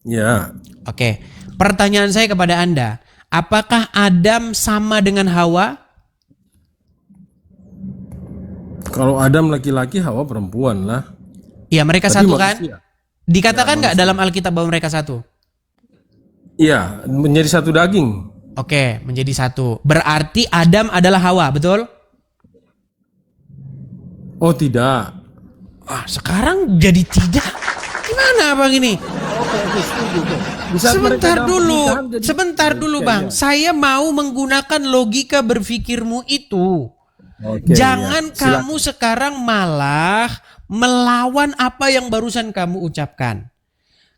Ya. Oke. Pertanyaan saya kepada Anda, apakah Adam sama dengan Hawa? Kalau Adam laki-laki, Hawa perempuan lah. Ya, mereka Tapi satu kan? manusia. Dikatakan nggak dalam Alkitab bahwa mereka satu? Iya, menjadi satu daging. Oke, menjadi satu. Berarti Adam adalah Hawa, betul? Oh tidak. Wah, sekarang jadi tidak. Gimana abang ini? Oke, setuju. Di saat mereka Sebentar dalam dulu, pernikahan jadi- sebentar dulu Iya, bang. iya. Saya mau menggunakan logika berpikirmu itu. Oke, Jangan iya. Silakan. kamu sekarang malah melawan apa yang barusan kamu ucapkan.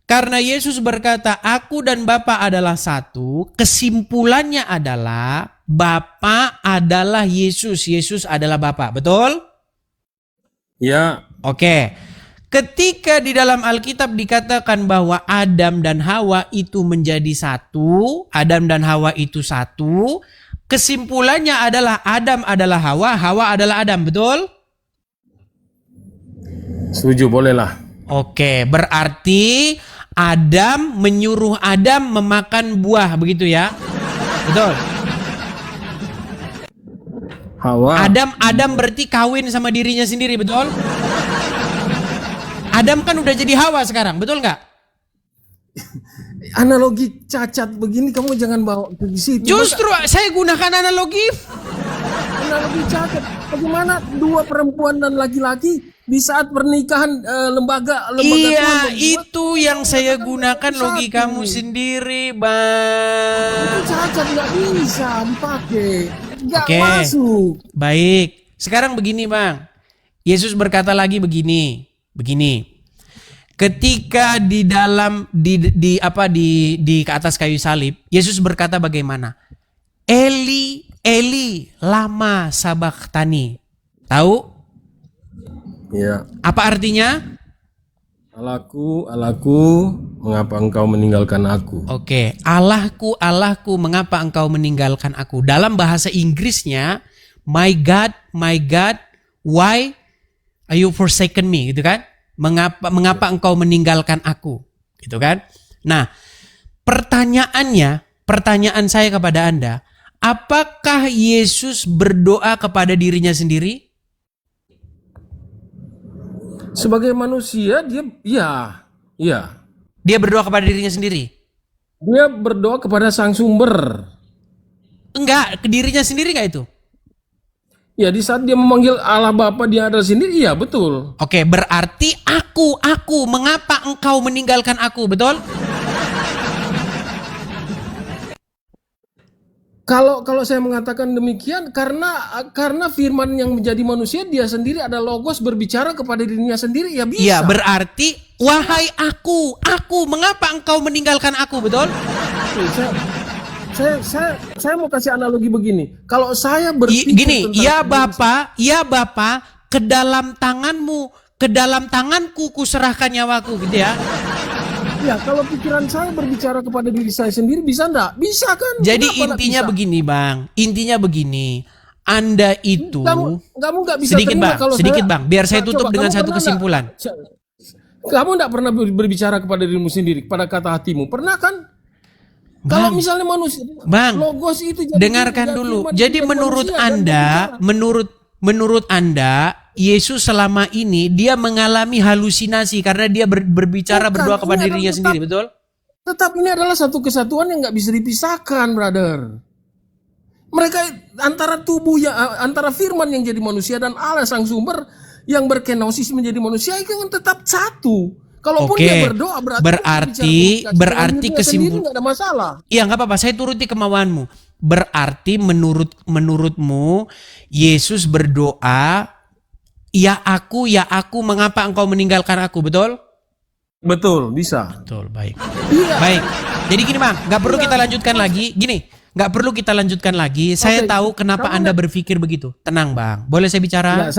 Karena Yesus berkata, aku dan Bapa adalah satu. Kesimpulannya adalah Bapa adalah Yesus. Yesus adalah Bapa. Betul? Ya, Oke. Ketika di dalam Alkitab dikatakan bahwa Adam dan Hawa itu menjadi satu. Adam dan Hawa itu satu. Kesimpulannya adalah Adam adalah Hawa. Hawa adalah Adam. Betul? setuju, bolehlah. Oke, berarti Adam menyuruh Adam memakan buah, begitu ya? Betul. Hawa. Adam berarti kawin sama dirinya sendiri, betul? Adam kan udah jadi Hawa sekarang, betul nggak? Analogi cacat begini kamu jangan bawa ke situ. Justru saya gunakan analogi. Analogi cacat. Bagaimana 2 perempuan dan laki-laki di saat pernikahan lembaga Tuhan Iya, membuat itu yang saya gunakan satu. logikamu sendiri, Bang. itu cacat, nggak bisa dipakai, nggak Oke. masuk. Baik, sekarang begini Bang. Yesus berkata lagi begini. Ketika di dalam di ke atas kayu salib, Yesus berkata bagaimana? Eli, Eli, lama sabachthani. Tahu? Ya. Apa artinya? Allahku, mengapa engkau meninggalkan aku? Oke, Allahku, Allahku, mengapa engkau meninggalkan aku? Dalam bahasa Inggrisnya, my God, why are you forsaken me? Gitu kan? Mengapa engkau meninggalkan aku? Gitu kan? Nah, pertanyaan saya kepada Anda, apakah Yesus berdoa kepada dirinya sendiri? Sebagai manusia dia iya. Dia berdoa kepada dirinya sendiri? Dia berdoa kepada sang sumber. Enggak, ke dirinya sendiri enggak itu? Ya, di saat dia memanggil Allah Bapa dia ada sendiri, iya betul. Oke, berarti aku, mengapa engkau meninggalkan aku, betul? Kalau saya mengatakan demikian karena firman yang menjadi manusia dia sendiri ada logos berbicara kepada dirinya sendiri ya bisa. Iya, berarti wahai aku, mengapa engkau meninggalkan aku, betul? Saya mau kasih analogi begini. Kalau saya berpikir Gini, tentang ya Bapa, ke dalam tanganmu, ke dalam tanganku kuserahkan nyawaku, gitu ya. ya kalau pikiran saya berbicara kepada diri saya sendiri bisa enggak? Bisa kan? Jadi Kenapa enggak intinya bisa? begini, Bang. Intinya begini. Anda itu kamu nggak bisa sedikit terima Bang, kalau sedikit saya, Bang, biar saya tutup Coba, dengan kamu satu pernah kesimpulan. Kamu enggak pernah berbicara kepada dirimu sendiri, kepada kata hatimu. Pernah kan? Kalau misalnya manusia, Bang, logos itu jadi, dengarkan dulu. firman Jadi menjadi menurut manusia dan Anda, berbicara. menurut Anda, Yesus selama ini dia mengalami halusinasi karena dia berbicara Bukan, berdoa ini kepada adalah dirinya sendiri, betul? Tetap ini adalah satu kesatuan yang nggak bisa dipisahkan, brother. Mereka antara antara firman yang jadi manusia dan Allah sang sumber yang berkenosis menjadi manusia itu kan tetap satu. Kalaupun Oke, dia berdoa berarti kesimpulan nggak ada masalah. Iya, nggak apa-apa, saya turuti kemauanmu. Berarti menurutmu Yesus berdoa, ya aku, mengapa engkau meninggalkan aku, betul? Betul, bisa. Betul, baik. Iya. Baik. Jadi gini Bang, nggak perlu kita lanjutkan lagi. Nggak perlu kita lanjutkan lagi. Saya tahu kenapa Anda berpikir begitu. Tenang Bang, boleh saya bicara? Ya,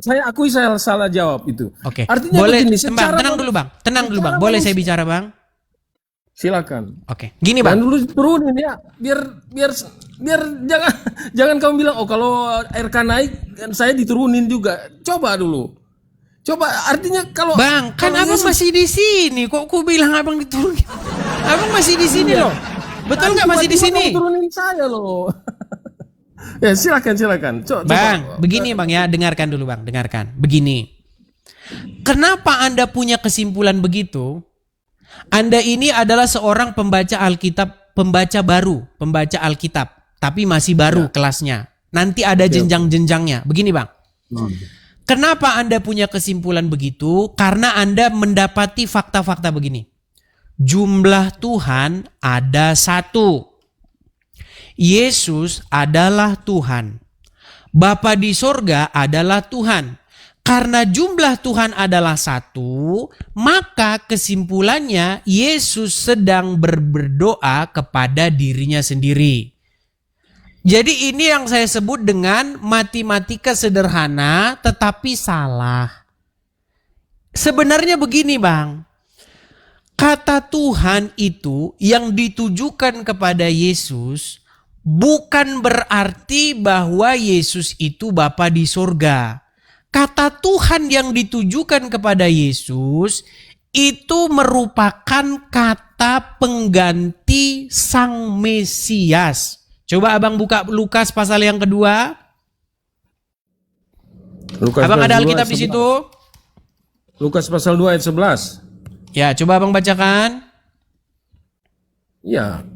saya akui saya salah jawab itu. Oke. Artinya Boleh, begini, tenang dulu Bang. Tenang dulu Bang. Boleh saya bicara Bang? Silakan. Oke. Gini Dan Bang. dulu turunin ya, biar jangan kamu bilang kalau RK naik saya diturunin juga. Coba dulu. Coba artinya kalau Bang, kan kalau Abang Yesus- masih di sini. Kok ku bilang Abang diturunin? Abang masih di sini loh. Betul nggak masih di tiba-tiba sini? kamu turunin saya loh. Ya silakan. Bang, begini Bang ya, dengarkan dulu Bang, dengarkan. Begini. Kenapa Anda punya kesimpulan begitu? Anda ini adalah seorang pembaca Alkitab, pembaca Alkitab, tapi masih baru kelasnya. Nanti ada jenjang-jenjangnya. Begini Bang. Kenapa Anda punya kesimpulan begitu? Karena Anda mendapati fakta-fakta begini. Jumlah Tuhan ada satu. Yesus adalah Tuhan. Bapa di sorga adalah Tuhan. Karena jumlah Tuhan adalah satu, maka kesimpulannya Yesus sedang berdoa kepada dirinya sendiri. Jadi ini yang saya sebut dengan matematika sederhana tetapi salah. Sebenarnya begini Bang. Kata Tuhan itu yang ditujukan kepada Yesus bukan berarti bahwa Yesus itu Bapa di sorga. Kata Tuhan yang ditujukan kepada Yesus itu merupakan kata pengganti Sang Mesias. Coba Abang buka Lukas pasal yang kedua. Abang ada Alkitab di situ? Lukas pasal 2 ayat 11. Ya, coba Abang bacakan. Ya,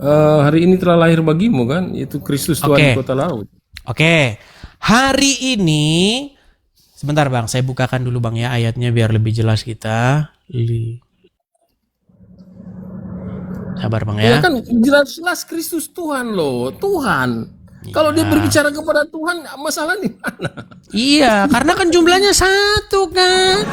hari ini telah lahir bagimu kan, yaitu Kristus Tuhan di kota laut. Oke. Hari ini, sebentar Bang, saya bukakan dulu Bang ya ayatnya biar lebih jelas kita. Sabar Bang ya. Ya kan jelas Kristus Tuhan loh, Tuhan. Kalau dia berbicara kepada Tuhan, masalah di mana? Iya, karena kan jumlahnya satu kan.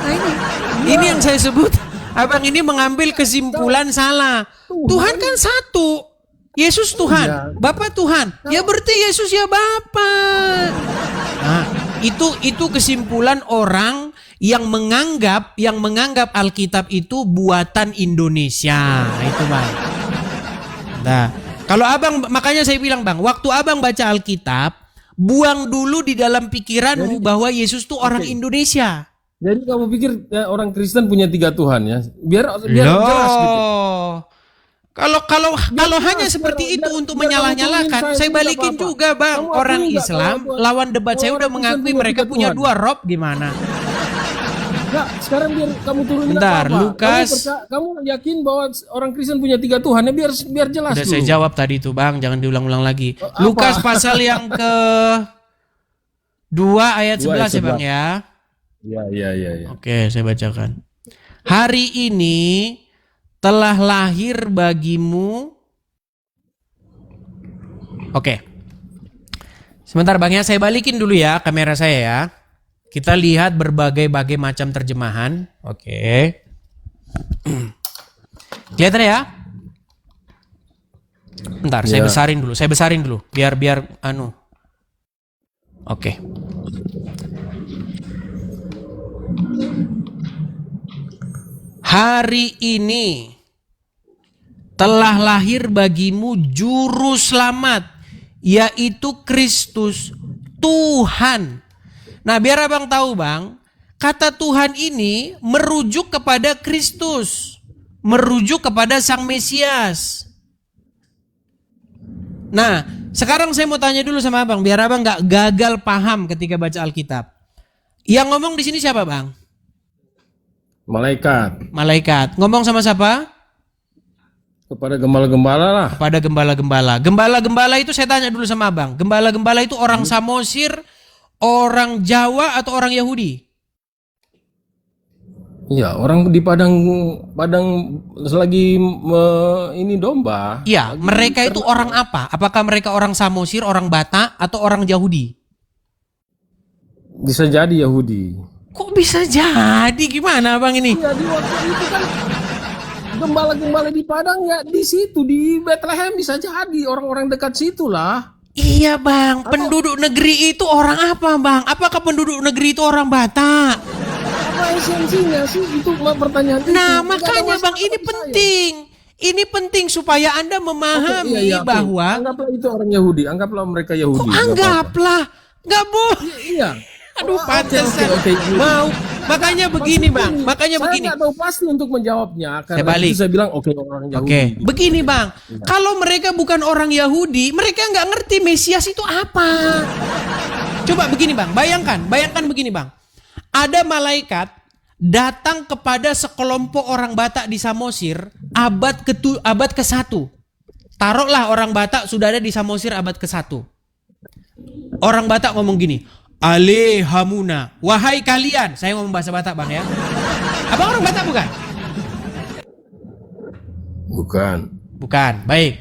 Ini yang saya sebut. Abang ini mengambil kesimpulan salah. Tuhan kan satu. Yesus Tuhan, Bapa Tuhan. Ya berarti Yesus ya Bapa. Nah, itu kesimpulan orang yang menganggap Alkitab itu buatan Indonesia. Itu Bang. Nah, kalau Abang, makanya saya bilang Bang, waktu Abang baca Alkitab, buang dulu di dalam pikiranmu bahwa Yesus tuh orang Indonesia. Jadi kamu pikir orang Kristen punya 3 Tuhan ya? Biar jelas gitu. Kalau hanya seperti itu untuk menyalah-nyalakan, saya balikin juga Bang. Orang Islam lawan debat saya udah mengakui mereka punya 2 rob, gimana? Enggak, sekarang biar kamu turunin Bentar, apa? Lukas. Kamu yakin bahwa orang Kristen punya 3 Tuhan? Ya biar jelas Udah dulu. saya jawab tadi itu Bang, jangan diulang-ulang lagi. Lukas pasal yang ke 2 ayat 11 ya Bang ya. Iya. Oke, saya bacakan. Hari ini telah lahir bagimu. Oke, Sebentar Bang ya, saya balikin dulu ya kamera saya ya. Kita lihat berbagai macam terjemahan. Oke. Kelihatan ya? Bentar, saya besarin dulu. Biar anu. Oke. Hari ini telah lahir bagimu juru selamat, yaitu Kristus Tuhan. Nah, biar abang tahu bang, kata Tuhan ini merujuk kepada Kristus, merujuk kepada Sang Mesias. Nah, sekarang saya mau tanya dulu sama abang, biar abang nggak gagal paham ketika baca Alkitab. Yang ngomong di sini siapa bang? Malaikat. Ngomong sama siapa? Kepada gembala-gembala lah. Kepada gembala-gembala. Gembala-gembala itu saya tanya dulu sama abang. Gembala-gembala itu orang Samosir, orang Jawa atau orang Yahudi? Iya, orang di padang selagi ini domba. Iya, mereka itu orang apa? Apakah mereka orang Samosir, orang Batak atau orang Yahudi? Bisa jadi Yahudi. Kok bisa jadi? Gimana bang ini? Iya, di waktu itu kan gembala-gembala di padang ya di situ di Bethlehem, bisa jadi orang-orang dekat situ lah. Iya bang, penduduk negeri itu orang apa bang? Apakah penduduk negeri itu orang Batak? Apa esensinya sih itu pertanyaan itu? Nah makanya bang, ini penting. Ini penting supaya Anda memahami bahwa anggaplah itu orang Yahudi, anggaplah mereka Yahudi. Anggaplah, nggak boleh. Iya. Aduh, pantesan. Mau. Makanya begini bang, Saya nggak tahu pasti untuk menjawabnya. Karena itu saya bilang orang Yahudi. Oke, begini bang. Kalau mereka bukan orang Yahudi, mereka nggak ngerti Mesias itu apa. Coba begini bang, bayangkan begini bang. Ada malaikat datang kepada sekelompok orang Batak di Samosir abad ke-1. Taruhlah orang Batak sudah ada di Samosir abad ke-1. Orang Batak ngomong gini, Ale hamuna, wahai kalian. Saya ngomong bahasa Batak bang ya. Abang orang Batak bukan? Bukan, baik.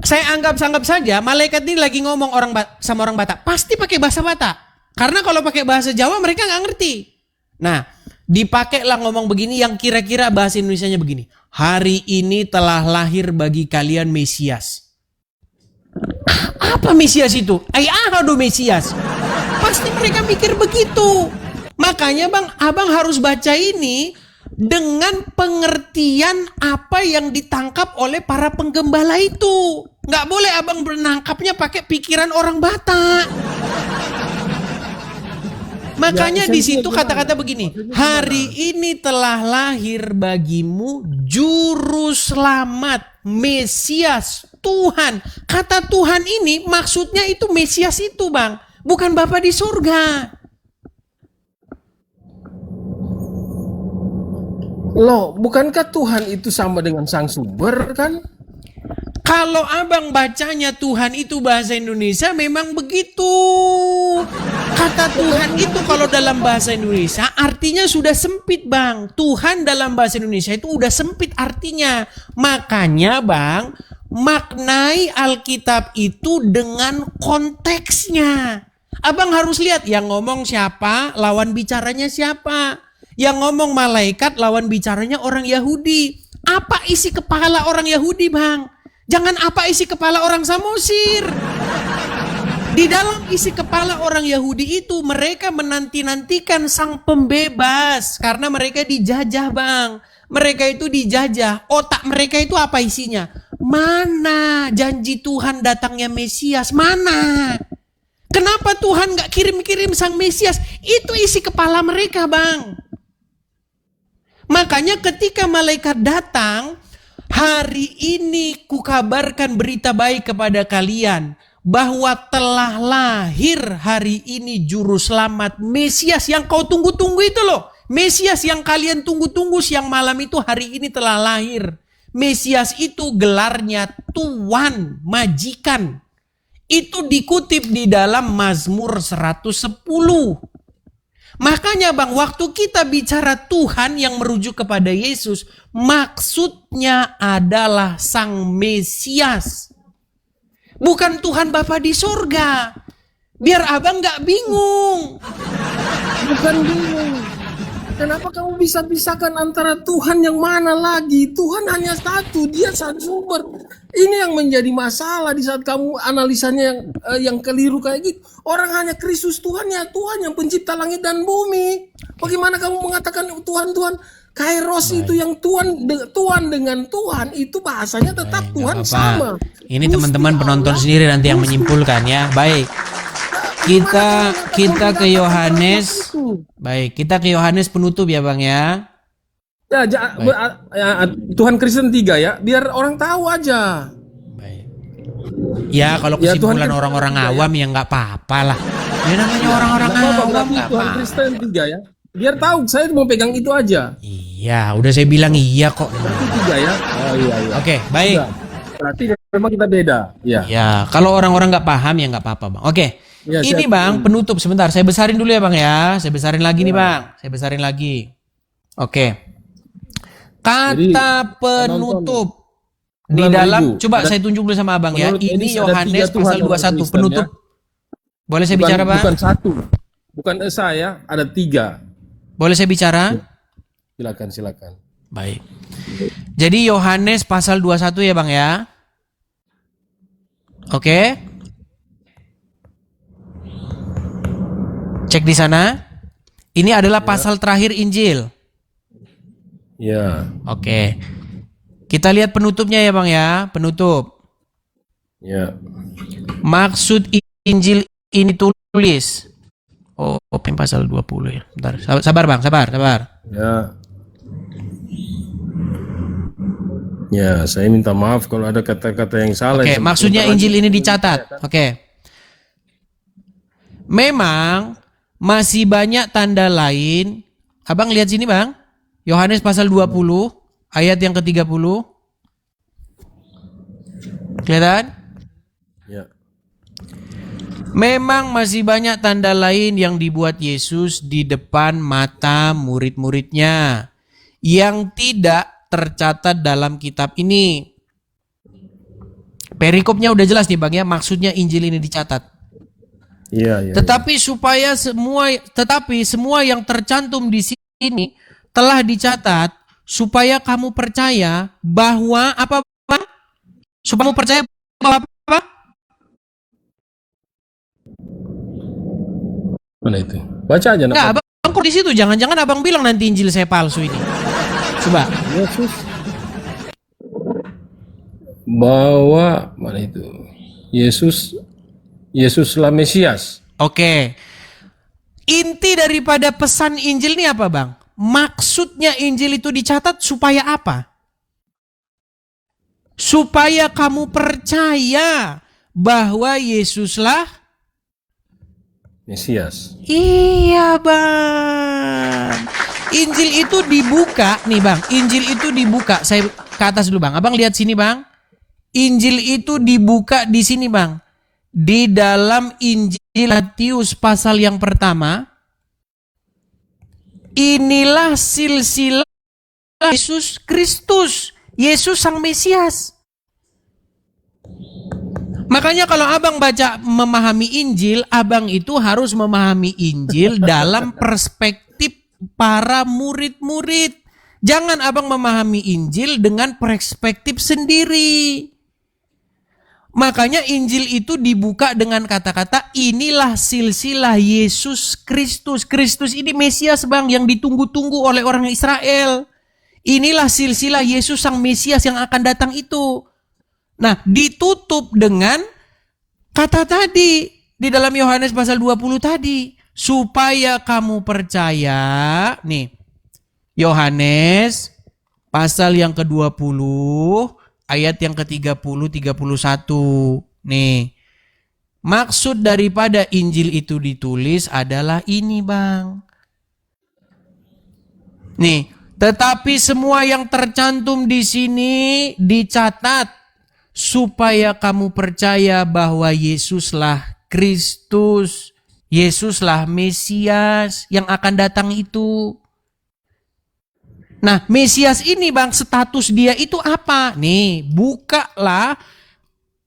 Saya anggap saja malaikat ini lagi ngomong sama orang Batak. Pasti pakai bahasa Batak. Karena kalau pakai bahasa Jawa mereka nggak ngerti. Nah, dipakailah ngomong begini yang kira-kira bahasa Indonesianya begini. Hari ini telah lahir bagi kalian Mesias. Apa Mesias itu? Ahado Mesias. Pasti mereka mikir begitu. Makanya bang, abang harus baca ini dengan pengertian apa yang ditangkap oleh para penggembala itu. Nggak boleh abang menangkapnya pakai pikiran orang Batak. Makanya di situ kata-kata begini, hari ini telah lahir bagimu juru selamat, Mesias, Tuhan. Kata Tuhan ini maksudnya itu Mesias itu bang, bukan Bapa di surga. Loh, bukankah Tuhan itu sama dengan Sang Sumber kan? Kalau abang bacanya Tuhan itu bahasa Indonesia memang begitu. Kata Tuhan itu kalau dalam bahasa Indonesia artinya sudah sempit bang. Tuhan dalam bahasa Indonesia itu udah sempit artinya. Makanya bang, maknai Alkitab itu dengan konteksnya. Abang harus lihat yang ngomong siapa, lawan bicaranya siapa. Yang ngomong malaikat, lawan bicaranya orang Yahudi. Apa isi kepala orang Yahudi bang? Jangan apa isi kepala orang Samosir. Di dalam isi kepala orang Yahudi itu mereka menanti-nantikan sang pembebas. Karena mereka dijajah bang. Mereka itu dijajah. Otak mereka itu apa isinya? Mana janji Tuhan datangnya Mesias? Mana? Kenapa Tuhan gak kirim-kirim sang Mesias? Itu isi kepala mereka bang. Makanya ketika malaikat datang, hari ini kukabarkan berita baik kepada kalian bahwa telah lahir hari ini juru selamat Mesias yang kau tunggu-tunggu itu loh. Mesias yang kalian tunggu-tunggu siang malam itu hari ini telah lahir. Mesias itu gelarnya Tuan, majikan. Itu dikutip di dalam Mazmur 110. Makanya bang, waktu kita bicara Tuhan yang merujuk kepada Yesus, maksudnya adalah Sang Mesias. Bukan Tuhan Bapa di surga. Biar abang nggak bingung. Bukan bingung. Kenapa kamu bisa pisahkan antara Tuhan yang mana lagi? Tuhan hanya satu, dia satu sumber. Ini yang menjadi masalah di saat kamu analisanya yang keliru kayak gitu. Orang hanya Kristus Tuhan, ya Tuhan yang pencipta langit dan bumi. Bagaimana kamu mengatakan Tuhan? Kairos itu yang Tuhan dengan Tuhan itu bahasanya tetap Baik, Tuhan nggak apa-apa. sama. Ini teman-teman penonton sendiri nanti yang menyimpulkan ya. Baik. Kita ke Yohanes. Baik, kita ke Yohanes penutup ya Bang ya. Tuhan Kristen 3 ya, biar orang tahu aja. Baik. Ya kalau Ya, kesimpulan Tuhan orang-orang Kristen awam ya nggak apa-apa lah. Ya namanya orang-orang awam Berarti nggak Tuhan apa. Kristen 3 ya. Biar tahu, saya mau pegang itu aja. Iya, udah saya bilang iya kok. Berarti 3 ya. Oh iya. Oke, baik. Sudah. Berarti memang kita beda. Ya. Ya, kalau orang-orang nggak paham ya nggak apa-apa Bang. Oke. Ya, Ini siap. Bang, penutup sebentar. Saya besarin dulu ya Bang ya. Saya besarin lagi nih Bang. Saya besarin lagi. Oke. Jadi, Kata penutup di Ulang dalam, ribu. coba Ada- saya tunjuk dulu sama Abang ya. menurut Ini Enis ada Yohanes 3 Tuhan pasal orang 21 Kristen, penutup. ya. Boleh saya bicara Bang? Bukan satu. Bukan esa ya, ada 3. Boleh saya bicara? Silakan. Baik. Jadi Yohanes pasal 21 ya Bang ya. Oke. Cek di sana. Ini adalah pasal terakhir Injil. Ya. Oke. Kita lihat penutupnya ya Bang ya. Penutup. Ya. Maksud Injil ini tulis. Oh, pasal 20 ya. Bentar. Sabar Bang, sabar. Ya. Ya, saya minta maaf kalau ada kata-kata yang salah. Oke, Yang maksudnya sebentar Injil lagi. ini dicatat. Oke. Memang masih banyak tanda lain. Abang lihat sini Bang. Yohanes pasal 20 ayat yang ke-30. Kelihatan? Ya. Memang masih banyak tanda lain yang dibuat Yesus di depan mata murid-muridnya yang tidak tercatat dalam kitab ini. Perikopnya udah jelas nih Bang ya, maksudnya Injil ini dicatat. Iya. Tetapi semua yang tercantum di sini telah dicatat supaya kamu percaya bahwa apa? Supaya kamu percaya bahwa apa? Mana itu? Baca aja. Enggak, Abang kok di situ, jangan-jangan Abang bilang nanti Injil saya palsu ini. Coba. Yesus bahwa mana itu? Yesuslah Mesias. Oke. Inti daripada pesan Injil ini apa, Bang? Maksudnya Injil itu dicatat supaya apa? Supaya kamu percaya bahwa Yesuslah Mesias. Iya, Bang. Injil itu dibuka nih, Bang. Injil itu dibuka. Saya ke atas dulu, Bang. Abang lihat sini, Bang. Injil itu dibuka di sini, Bang. Di dalam Injil Matius pasal yang pertama, inilah silsilah Yesus Kristus, Yesus Sang Mesias. Makanya kalau Abang baca memahami Injil, Abang itu harus memahami Injil dalam perspektif para murid-murid. Jangan Abang memahami Injil dengan perspektif sendiri. Makanya Injil itu dibuka dengan kata-kata inilah silsilah Yesus Kristus. Kristus ini Mesias, Bang, yang ditunggu-tunggu oleh orang Israel. Inilah silsilah Yesus Sang Mesias yang akan datang itu. Nah, ditutup dengan kata tadi di dalam Yohanes pasal 20 tadi. Supaya kamu percaya, nih, Yohanes pasal yang ke-20, ayat yang ke-30, 31. Nih, maksud daripada Injil itu ditulis adalah ini, Bang. Nih, tetapi semua yang tercantum di sini dicatat supaya kamu percaya bahwa Yesuslah Kristus, Yesuslah Mesias yang akan datang itu. Nah, Mesias ini, Bang, status dia itu apa? Nih, bukalah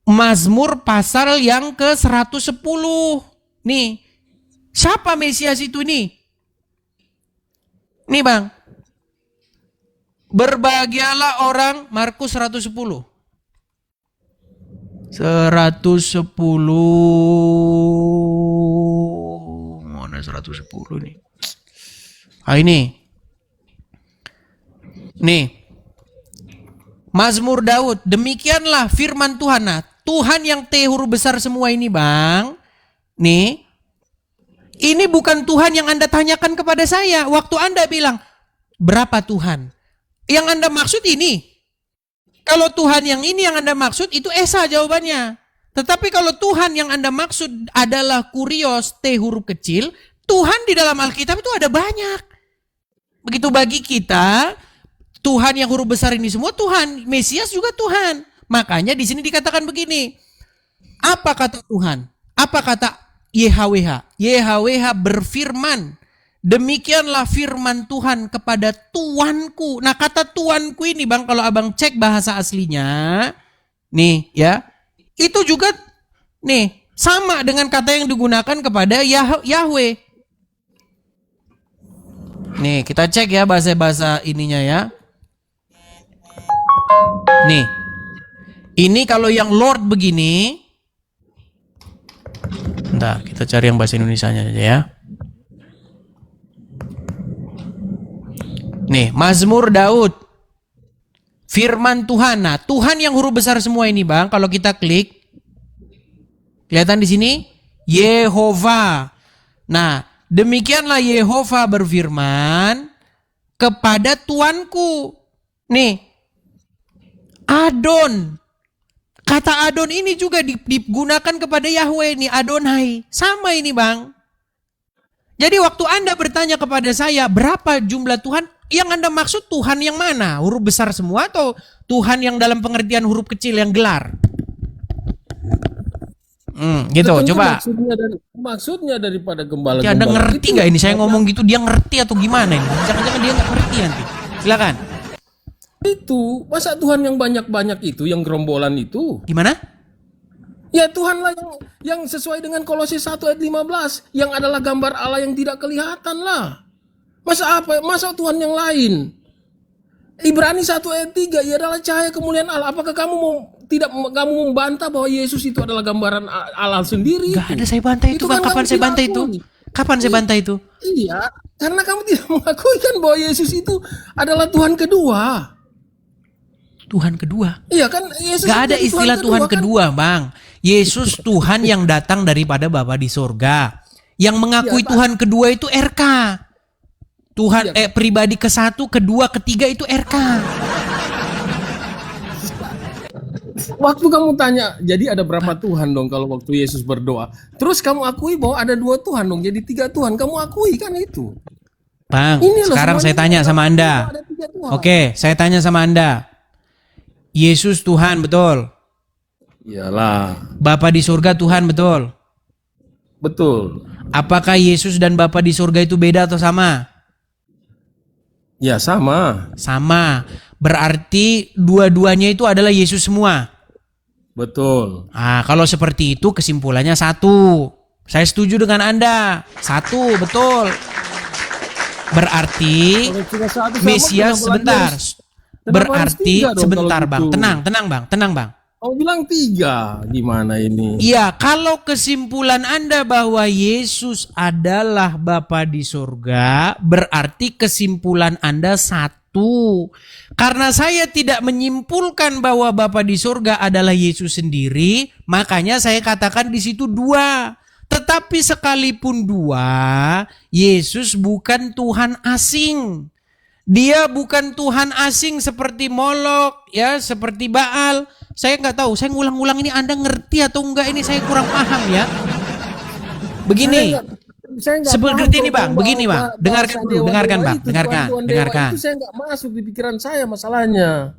Mazmur pasal yang ke-110. Nih, siapa Mesias itu nih? Nih Bang, berbahagialah orang, Markus 110. 110. Mana 110 nih? Ah ini. Nih. Mazmur Daud, demikianlah firman Tuhan. Nah, Tuhan yang T huruf besar semua ini Bang. Nih. Ini bukan Tuhan yang Anda tanyakan kepada saya. Waktu Anda bilang, berapa Tuhan? Yang Anda maksud ini. Kalau Tuhan yang ini yang Anda maksud, itu Esa jawabannya. Tetapi kalau Tuhan yang Anda maksud adalah kurios, T huruf kecil, Tuhan di dalam Alkitab itu ada banyak. Begitu bagi kita, Tuhan yang huruf besar ini semua Tuhan. Mesias juga Tuhan. Makanya di sini dikatakan begini. Apa kata Tuhan? Apa kata YHWH? YHWH berfirman. Demikianlah firman Tuhan kepada tuanku. Nah kata tuanku ini Bang, kalau Abang cek bahasa aslinya, nih ya, itu juga nih sama dengan kata yang digunakan kepada Yahweh. Nih kita cek ya bahasa-bahasa ininya ya. Nih, ini kalau yang Lord begini, bentar kita cari yang bahasa Indonesianya aja ya. Nih, Mazmur Daud. Firman Tuhan. Nah, Tuhan yang huruf besar semua ini, Bang, kalau kita klik, kelihatan di sini Yehova. Nah, demikianlah Yehova berfirman kepada tuanku. Nih, Adon. Kata Adon ini juga digunakan kepada Yahweh nih, Adonai. Sama ini, Bang. Jadi waktu Anda bertanya kepada saya, berapa jumlah Tuhan? Yang Anda maksud Tuhan yang mana? Huruf besar semua atau Tuhan yang dalam pengertian huruf kecil yang gelar? Gitu, Tentu coba. Maksudnya daripada gembala. Ya, Anda ngerti nggak ini? Saya ngomong gitu, dia ngerti atau gimana ini? Jangan-jangan dia nggak ngerti nanti. Silakan. Itu, masa Tuhan yang banyak-banyak itu, yang gerombolan itu? Gimana? Ya Tuhanlah yang sesuai dengan Kolose 1 ayat 15, yang adalah gambar Allah yang tidak kelihatan lah. Masa Tuhan yang lain? Ibrani 1 ayat 3, ia adalah cahaya kemuliaan Allah. Apakah kamu kamu membantah bahwa Yesus itu adalah gambaran Allah sendiri? Gak ada saya bantah itu, Bang. Kapan saya bantah itu? Kapan saya bantah itu? Iya, karena kamu tidak mengakui kan bahwa Yesus itu adalah Tuhan kedua. Tuhan kedua. Iya kan, Yesus gak ada istilah Tuhan kedua, Bang. Yesus Tuhan yang datang daripada Bapa di sorga. Yang mengakui Tuhan kedua itu RK. Tuhan pribadi ke-1, kedua, ketiga itu RK. Waktu kamu tanya, jadi ada berapa Tuhan dong kalau waktu Yesus berdoa? Terus kamu akui bahwa ada 2 Tuhan dong, jadi 3 Tuhan. Kamu akui kan itu? Bang, sekarang saya tanya sama Anda. Oke, saya tanya sama Anda. Yesus Tuhan, betul? Iyalah. Bapa di surga Tuhan, betul? Betul. Apakah Yesus dan Bapa di surga itu beda atau sama? Ya sama. Sama. Berarti dua-duanya itu adalah Yesus semua. Betul. Nah, kalau seperti itu kesimpulannya 1. Saya setuju dengan Anda. 1, betul. Berarti Mesias sebentar. Berarti sebentar Bang, tenang Bang. Kamu bilang 3, gimana ini? Iya, kalau kesimpulan Anda bahwa Yesus adalah Bapa di surga, berarti kesimpulan Anda 1. Karena saya tidak menyimpulkan bahwa Bapa di surga adalah Yesus sendiri, makanya saya katakan di situ 2. Tetapi sekalipun 2, Yesus bukan Tuhan asing. Dia bukan Tuhan asing seperti Molok, ya, seperti Baal. Saya nggak tahu, saya ngulang-ngulang ini Anda ngerti atau enggak, ini saya kurang paham ya. Begini, seperti ini Bang, begini Bang, dengarkan Bang, dengarkan. Itu saya nggak masuk di pikiran saya masalahnya.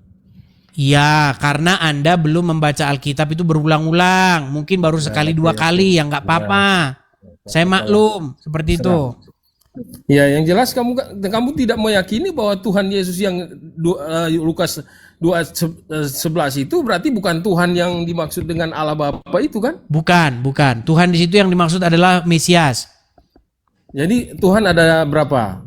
Iya, karena Anda belum membaca Alkitab itu berulang-ulang, mungkin baru sekali 2 kali, ya nggak apa-apa. Saya maklum seperti itu. Ya, yang jelas kamu tidak meyakini bahwa Tuhan Yesus yang Lukas 2:11 itu berarti bukan Tuhan yang dimaksud dengan Allah Bapa itu kan? Bukan. Tuhan di situ yang dimaksud adalah Mesias. Jadi Tuhan ada berapa?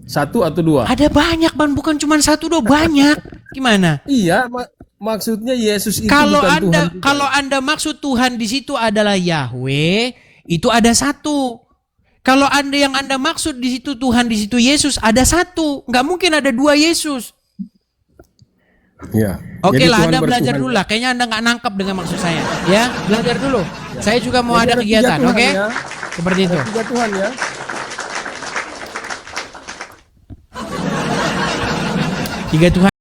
1 atau 2? Ada banyak, Bang, bukan cuma 1, 2, banyak. Gimana? Iya, maksudnya Yesus itu Kalau bukan Anda Tuhan. kalau Anda maksud Tuhan di situ adalah Yahweh, itu ada 1. Kalau yang Anda maksud di situ Tuhan di situ Yesus, ada 1. Nggak mungkin ada 2 Yesus. Ya. Oke Jadi lah, Tuhan Anda belajar bertuhan. dulu lah. Kayaknya Anda nggak nangkap dengan maksud saya. Ya, belajar dulu. Saya juga mau Jadi ada ada kegiatan, 3 Tuhan oke? ya. Seperti itu. 3 Tuhan ya. 3 Tuhan.